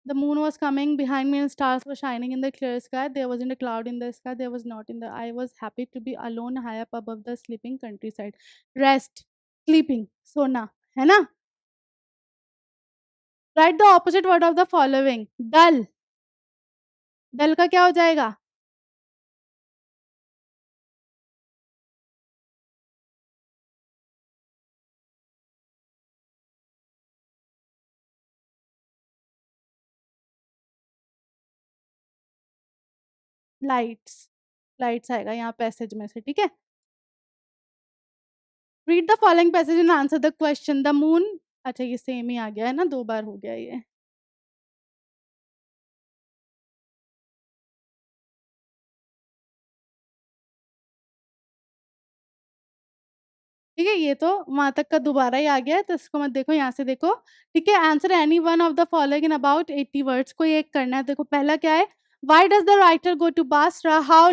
the moon was coming behind me and stars were shining in the clear sky. There wasn't a cloud in the sky. There was not in the. I was happy to be alone high up above the sleeping countryside. Rest, sleeping, sona, है ना. Write the opposite word of the following. Dull. Dull का क्या हो जाएगा, lights. Lights आएगा यहाँ पैसेज में से. ठीक है, read the following passage and answer the question. The moon, अच्छा ये सेम ही आ गया है ना, 2 बार हो गया ये. ठीक है, ये तो वहाँ तक का दोबारा ही आ गया है, तो इसको मत देखो, यहाँ से देखो. ठीक है, answer any one of the following in about 80 words, को एक करना है. देखो पहला क्या है, why does the writer go to Basra, how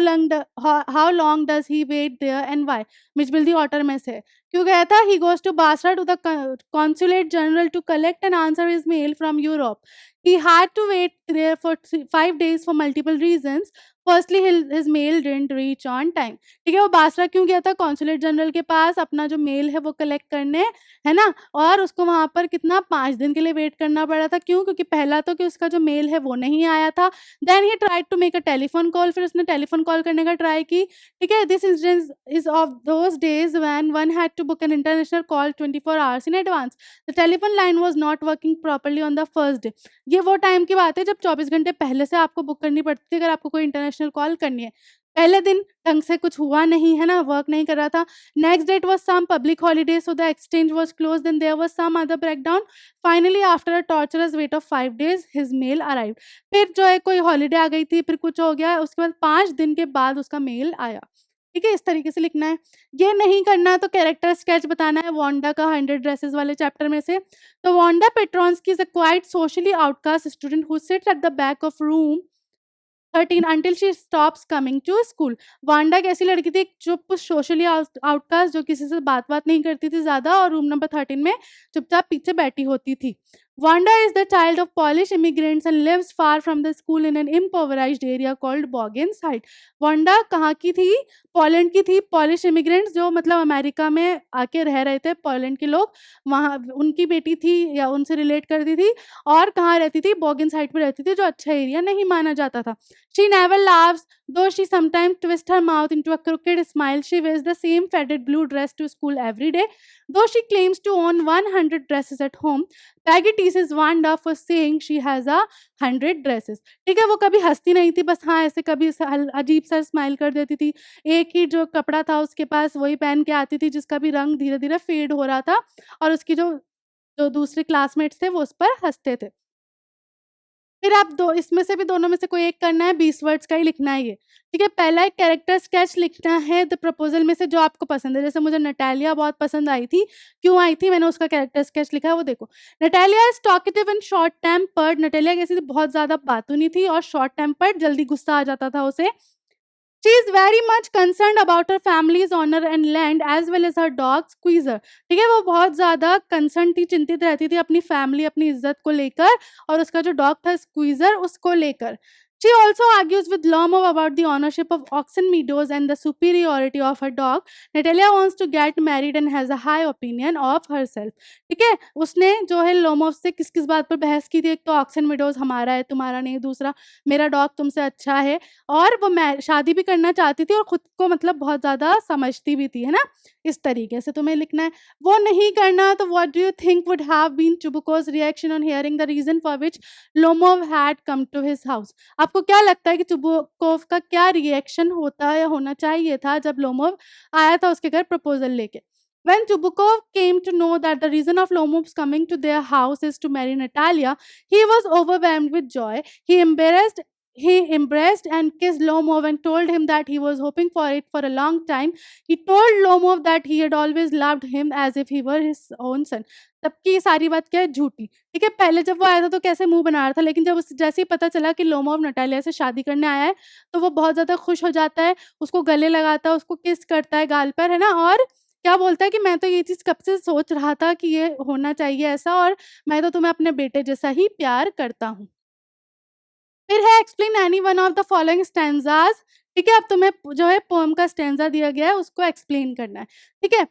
long does he wait there and why. मिचबिल्दी ऑटर में से क्यों गया था, he goes to Basra to the consulate general to collect and answer his mail from Europe. He had to wait there for 5 days for multiple reasons. Firstly his mail didn't reach on time. ठीक है, वो बासरा क्यों गया था कॉन्सुलेट जनरल के पास अपना जो मेल है वो कलेक्ट करने, है ना? और उसको वहाँ पर कितना 5 दिन के लिए वेट करना पड़ा था, क्यों? क्योंकि पहला तो कि उसका जो मेल है वो नहीं आया था, then he tried to make a telephone call, फिर उसने टेलीफोन कॉल करने का ट्राई की। ठीक है, this incident is of those days when one had to book an international call 24 hours in advance. The telephone line was not working properly on the first day. ये वो टाइम की बात है जब 24 घंटे पहले से आपको बुक करनी पड़ती थी अगर आपको कोई इंटरनेशनल कॉल करनी है। पहले दिन ढंग से कुछ हुआ नहीं, है ना? वर्क नहीं कर रहा था। Next day it was some public holiday so the exchange was closed, then there was some other breakdown. Finally after a torturous wait of 5 days his mail arrived. फिर जो है कोई हॉलिडे आ गई थी, फिर कुछ हो गया, उसके बाद 5 दिन के बाद उसका मेल आया। ठीक है, इस तरीके से लिखना है। ये नहीं करना तो कैरेक्टर स्केच बताना है वांडा का 100 ड्रेसेस वाले चैप्टर में से। तो Wanda Petronski is a quite socially outcast student who sits at the back of room 13 until she stops coming to school। Wanda एक ऐसी लड़की थी, एक चुप सोशली आउटकास्ट जो किसी से बात-वात नहीं करती थी ज़्यादा और रूम नंबर 13 में चुपचाप पीछे बैठी होती थी। Wanda is the child of Polish immigrants and lives far from the school in an impoverished area called Bogans Heights। Wanda कहाँ की थी? पोलैंड की थी। पॉलिश इमिग्रेंट्स जो मतलब अमेरिका में आके रह रहे थे पोलैंड के लोग, वहाँ उनकी बेटी थी या उनसे रिलेट करती थी और कहाँ रहती थी? बॉगन्स हाइट में रहती थी जो अच्छा एरिया नहीं माना जाता था। She never laughs, though she sometimes twists her mouth into a crooked smile. She wears the same faded blue dress to school every day, though she claims to own 100 dresses at home। Peggy teases Wanda for saying she has 100 dresses। ठीक है, वो कभी हँसती नहीं थी, बस हाँ, ऐसे कभी अजीब-सा स्माइल कर देती थी। एक ही जो कपड़ा था उसके पास वही पहन के आती थी जिसका भी रंग धीरे-धीरे फेड हो रहा था और उसकी जो जो दूसरे क्लासमेट्स थे वो उस पर हँसते थे। फिर आप दो इसमें से भी दोनों में से कोई एक करना है, 20 वर्ड्स का ही लिखना है ये, ठीक है? पहला एक कैरेक्टर स्केच लिखना है द प्रपोज़ल में से जो आपको पसंद है, जैसे मुझे नटालिया बहुत पसंद आई थी, क्यों आई थी? मैंने उसका कैरेक्टर स्केच लिखा है, वो देखो। Natalia is talkative and short tempered. Natalia कैसी थी? बहुत ज़्यादा बातूनी थी और शॉर्ट टेम्पर्ड, जल्दी गुस्सा आ जाता था उसे। She is very much concerned about her family's honour and land as well as her dog squeezer. ठीक है? वो बहुत ज़्यादा कंसर्न थी, चिंतित रहती थी अपनी फैमिली, अपनी इज़्ज़त को लेकर और उसका जो डॉग था स्क्वीज़र उसको लेकर। She also argues with Lomov about the ownership of Oxen Meadows and the superiority of her dog। Natalia wants to get married and has a high opinion of herself। ठीक है? उसने जो है लोमोव से किस-किस बात पर बहस की थी, एक तो ऑक्सन मीडोज़ हमारा है, तुम्हारा नहीं, दूसरा मेरा डॉग तुमसे अच्छा है और वो मैं शादी भी करना चाहती थी और खुद को मतलब बहुत ज़्यादा समझती भी थी, है ना? इस तरीके से तुम्हें लिखना है। वो नहीं करना तो what do you think would have been Chubukov's reaction on hearing the reason for which Lomov had come to his house. आपको क्या लगता है कि चुबुकोव का क्या रिएक्शन होता या होना चाहिए था जब लोमोव आया था उसके घर प्रपोज़ल लेके? When Chubukov came to know that the reason of Lomov's coming to their house is to marry Natalia, he was overwhelmed with joy। He embraced and kissed Lomov and told him that he was hoping for it for a long time। He told Lomov that he had always loved him as if he were his own son। तब की ये सारी बात क्या है? झूठी। ठीक है, पहले जब वो आया था तो कैसे मुँह बना रहा था, लेकिन जब उसे जैसे ही पता चला कि लोमोव नटालिया से शादी करने आया है, तो वो बहुत ज़्यादा खुश हो जाता है, उसको गले लगाता है, उसको किस करता है गाल पर, है ना? और क्या बोलता है कि मैं तो ये चीज़ कब से सोच रहा था कि ये होना चाहिए ऐसा और मैं तो तुम्हें अपने बेटे जैसा ही प्यार करता हूँ। फिर है explain any one of the following stanzas. ठीक है, अब तुम्हें जो है पोएम का स्टैन्ज़ा दिया गया है उसको एक्सप्लेन करना है। ठीक है?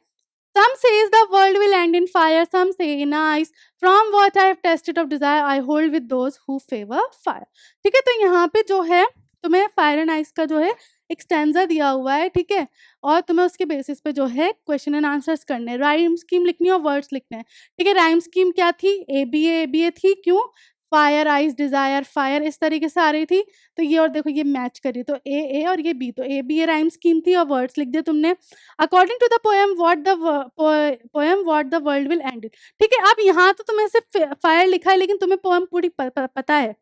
Some says the world will end in fire, some say in ice। From what I have tasted of desire, I hold with those who favor fire। ठीक है, तो यहाँ पे जो है तुम्हें फायर एंड आइस का जो है एक स्टैन्ज़ा दिया हुआ है, ठीक है? और तुम्हें उसके बेसिस पे जो है क्वेश्चन एंड आंसर्स करने हैं, राइम स्कीम लिखनी है और वर्ड्स लिखने हैं। ठीक है, राइम स्कीम क्या थी? एबीए थी, क्यों? फायर, आइस, डिज़ायर, फायर इस तरीके से आ रही थी, तो ये और देखो ये मैच कर रही है, तो ए और ये बी, तो ए राइम स्कीम थी और वर्ड्स लिख दिए तुमने। According to the poem what the world will end in. ठीक है, अब यहाँ तो तुम्हें सिर्फ फायर लिखा है लेकिन तुम्हें पोएम पूरी पता है,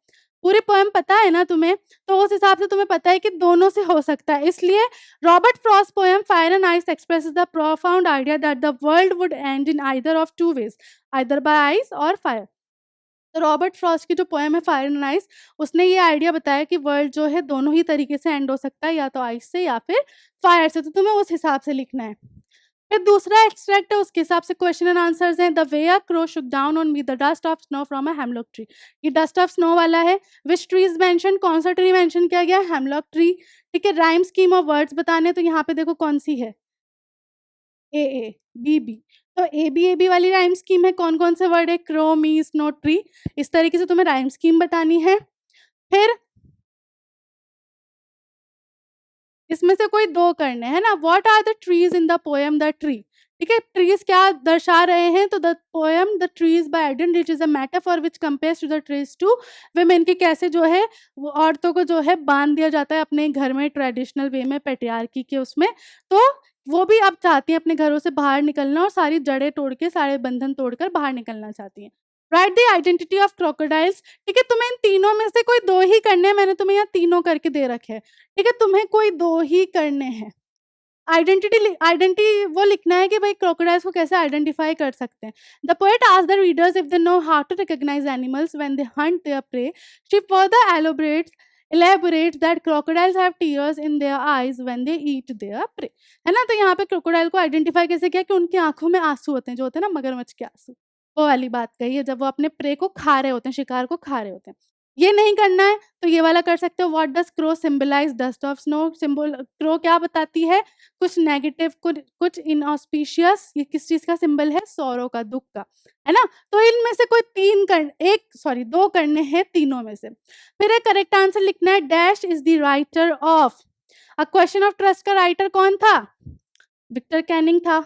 पूरी पोएम पता है ना तुम्हें, तो उस हिसाब से तुम्हें पता है कि दोनों से हो सकता है। इसलिए Robert Frost poem fire and ice expresses the profound idea that the world would end in either of two ways, either by ice or fire. तो रॉबर्ट फ्रॉस्ट की जो पोएम है फायर एंड आइस, उसने ये आइडिया बताया कि वर्ल्ड जो है दोनों ही तरीके से एंड हो सकता है, या तो आइस से या फिर फायर से, तो तुम्हें उस हिसाब से लिखना है। फिर दूसरा एक्सट्रैक्ट है, उसके हिसाब से क्वेश्चन एंड आंसर्स हैं। The way a crow Shuk down on me the dust of snow from a hemlock tree. ये डस्ट ऑफ स्नो वाला है। विच ट्री इज मेंशन, कौन सा ट्री मेंशन किया गया? Hemlock tree. ठीक है, राइम स्कीम ऑफ वर्ड्स बताने, तो यहाँ पे देखो कौन सी है, ए ए, बी बी। तो ए बी वाली राइम स्कीम है। कौन कौन से वर्ड है? क्रो, मी, स्नो, ट्री। इस तरीके से तुम्हें राइम स्कीम बतानी है। फिर इसमें से कोई 2 करने हैं ना। What are the trees in the poem the tree. ठीक है, ट्रीज क्या दर्शा रहे हैं? तो the poem the trees by Adrienne Rich is a metaphor which compares to the trees to women, की कैसे जो है वो औरतों को जो है बांध दिया जाता है अपने घर में ट्रेडिशनल वे में, पैट्रियार्की के उसमें। तो वो भी अब चाहती हैं अपने घरों से बाहर निकलना और सारी जड़ें तोड़ के, सारे बंधन तोड़कर बाहर निकलना चाहती हैं। Right the identity of crocodiles. ठीक है, तुम्हें इन तीनों में से कोई 2 ही करने हैं। मैंने तुम्हें यहाँ तीनों करके दे रखे हैं। ठीक है, तुम्हें कोई 2 ही करने हैं। आइडेंटिटी वो लिखना है कि भाई क्रोकोडाइल्स को कैसे आइडेंटिफाई कर सकते हैं। The poet asked the readers if they know how to recognise animals when they hunt their prey. She further elaborates that crocodiles have tears in their eyes when they eat their prey। है ना, तो यहाँ पे क्रोकोडाइल को आइडेंटिफाई कैसे किया कि उनकी आंखों में आंसू होते हैं, जो होते हैं ना मगरमच्छ के आंसू। वो वाली बात कही है, जब वो अपने प्रे को खा रहे होते हैं, शिकार को खा रहे होते हैं। ये नहीं करना है तो ये वाला कर सकते हो। What does crow symbolise? Dust of snow. Symbol crow क्या बताती है? कुछ नेगेटिव, कुछ इनऑस्पिशियस। ये किस चीज का सिंबल है? सौरों का, दुख का, है ना। तो इनमें से कोई 2 करने हैं तीनों में से। फिर एक करेक्ट आंसर लिखना है। Dash is the writer of a question of trust का राइटर कौन था? विक्टर कैनिंग था।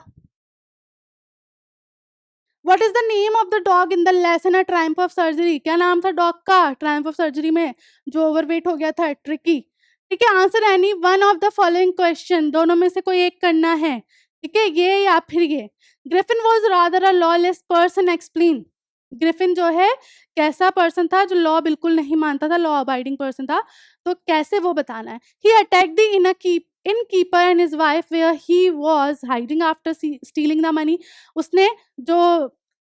What is the name of the dog in the lesson a Triumph of surgery? क्या नाम था डॉग का ट्रायम्फ ऑफ सर्जरी में, जो ओवरवेट हो गया था? ट्रिकी। ठीक है, answer any one of the following question. दोनों में से कोई एक करना है। ठीक है, ये या फिर ये। Griffin was rather a lawless person, explain. Griffin जो है कैसा पर्सन था? जो लॉ बिल्कुल नहीं मानता था, लॉ अबाइडिंग पर्सन था। तो कैसे वो बताना है। He attack the innkeeper and his wife where he was hiding after stealing the money। उसने जो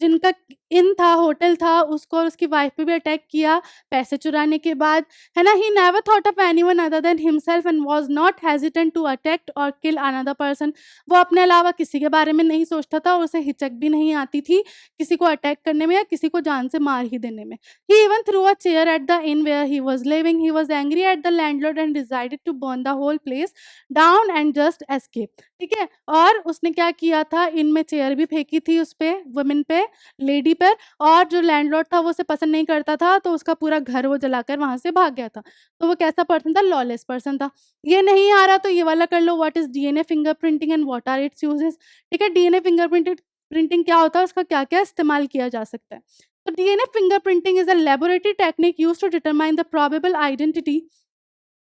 जिनका इन था, होटल था, उसको और उसकी वाइफ पे भी अटैक किया पैसे चुराने के बाद, है ना। He never thought of anyone other than himself and was not hesitant to attack or kill another person. वो अपने अलावा किसी के बारे में नहीं सोचता था और उसे हिचक भी नहीं आती थी किसी को अटैक करने में या किसी को जान से मार ही देने में। He even threw a chair at the inn where he was living। he was angry at the landlord and decided to burn the whole place down and just escape। ठीक है, और उसने क्या किया था? इनमें चेयर भी फेंकी थी उस पे, वुमेन पे, लेडी पर। और जो लैंडलॉर्ड था वो उसे पसंद नहीं करता था, तो उसका पूरा घर वो जलाकर वहां से भाग गया था। तो वो कैसा पर्सन था? लॉलेस पर्सन था। ये नहीं आ रहा तो ये वाला कर लो। What is DNA fingerprinting and what are its uses. ठीक है, डीएनए फिंगरप्रिंटिंग प्रिंटिंग क्या होता है, उसका क्या क्या इस्तेमाल किया जा सकता है। तो DNA fingerprinting is a laboratory technique used to determine the probable identity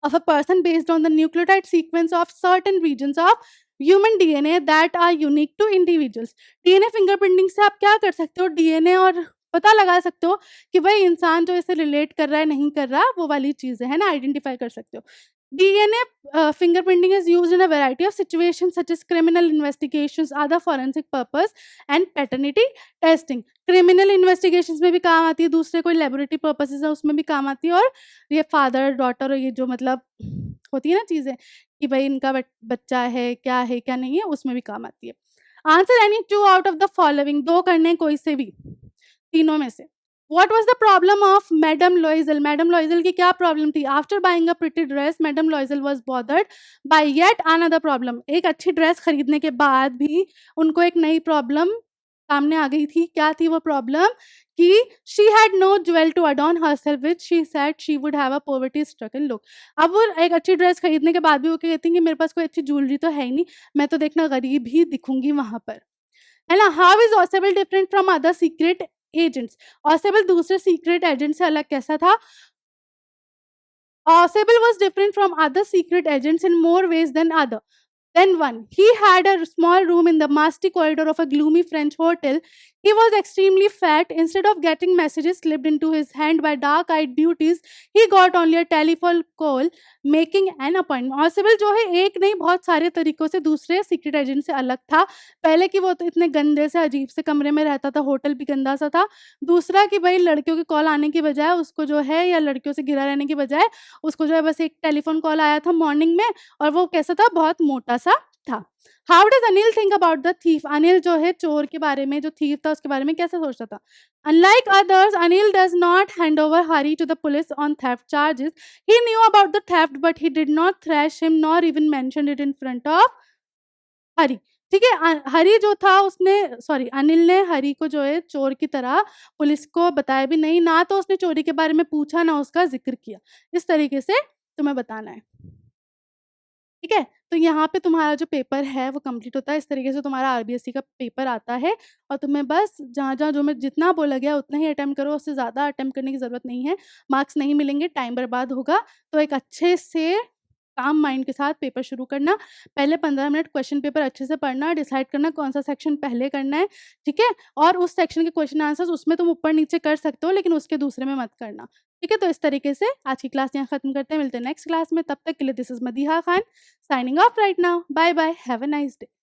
of a person based on the nucleotide sequence of certain regions of human DNA that are unique to individuals। DNA fingerprinting से आप क्या कर सकते हो? डीएनए और पता लगा सकते हो कि भाई इंसान जो इसे रिलेट कर रहा है नहीं कर रहा, वो वाली चीजें है ना, आइडेंटिफाई कर सकते हो। DNA fingerprinting is used in a variety of situations such as criminal investigations, other forensic purpose and paternity testing। Criminal investigations में भी काम आती है, दूसरे कोई लेबोरेटरी पर्पसेस है उसमें भी काम आती है, और ये फादर डॉटर, ये जो मतलब होती है ना चीजें कि भाई इनका बच्चा है क्या नहीं है, उसमें भी काम आती है। Answer any 2 out of the following. 2 करने कोई से भी, तीनों में से। What was the problem of Madame Loisel? Madame Loisel की क्या प्रॉब्लम थी? After buying a pretty dress Madame Loisel was bothered by yet another problem. एक अच्छी ड्रेस खरीदने के बाद भी उनको एक नई प्रॉब्लम सामने आ गई थी। क्या थी वो प्रॉब्लम? कि she had no jewel to adorn herself with, she said she would have a poverty struggle look. अब वो एक अच्छी ड्रेस खरीदने के बाद भी वो कहती हैं कि मेरे पास कोई अच्छी ज्वेलरी तो है ही नहीं, मैं तो देखना गरीब ही दिखूंगी वहां पर, है ना। How is Ausable different from other secret agents? Ausable दूसरे सीक्रेट एजेंट से अलग कैसा था? Ausable was different from other secret agents in more ways than other. Then one, he had a small room in the musty corridor of a gloomy French hotel. He was extremely fat. Instead of getting messages slipped into his hand by dark-eyed beauties, he got only a telephone call making an appointment। और सिविल जो है एक नहीं बहुत सारे तरीकों से दूसरे सीक्रेट एजेंट से अलग था। पहले कि वो तो इतने गंदे से अजीब से कमरे में रहता था, होटल भी गंदा सा था। दूसरा कि भाई लड़कियों की कॉल आने की बजाय उसको जो है, या लड़कियों से घिरा रहने की बजाय उसको जो है बस एक टेलीफोन कॉल आया था मॉर्निंग में, और वो कैसा था? बहुत मोटा सा था। How does Anil think about the thief? Anil जो है चोर के बारे में, जो थीफ था उसके बारे में कैसे सोचता था? Unlike others, Anil does not hand over Hari to the police on theft charges. He knew about the theft but he did not thrash him nor even mentioned it in front of हरी. ठीक है? हरी जो था उसने, सॉरी, अनिल ने हरी को जो है चोर की तरह पुलिस को बताया भी नहीं, ना तो उसने चोरी के बारे में पूछा, ना उसका ज़िक्र किया. इस तरीके से तुम्हें बताना है. ठीक है? तो यहाँ पे तुम्हारा जो पेपर है वो कंप्लीट होता है। इस तरीके से तुम्हारा आरबीएससी का पेपर आता है और तुम्हें बस जहाँ-जहाँ जो मैं जितना बोला गया उतना ही अटेम्प्ट करो, उससे ज़्यादा अटेम्प्ट करने की ज़रूरत नहीं है। मार्क्स नहीं मिलेंगे, टाइम बर्बाद होगा। तो एक अच्छे से काम माइंड के साथ पेपर शुरू करना। पहले 15 मिनट क्वेश्चन पेपर अच्छे से पढ़ना, डिसाइड करना कौन-सा सेक्शन पहले करना है, ठीक है? और उस सेक्शन के क्वेश्चन आंसर्स उसमें तुम ऊपर-नीचे कर सकते हो, लेकिन उसके दूसरे में मत करना। ठीक है? तो इस तरीके से आज की क्लास यहाँ खत्म करते हैं। मिलते हैं नेक्स्ट क्लास में। तब तक के लिए this is Madiha Khan, signing off right now. Bye bye. Have a nice day.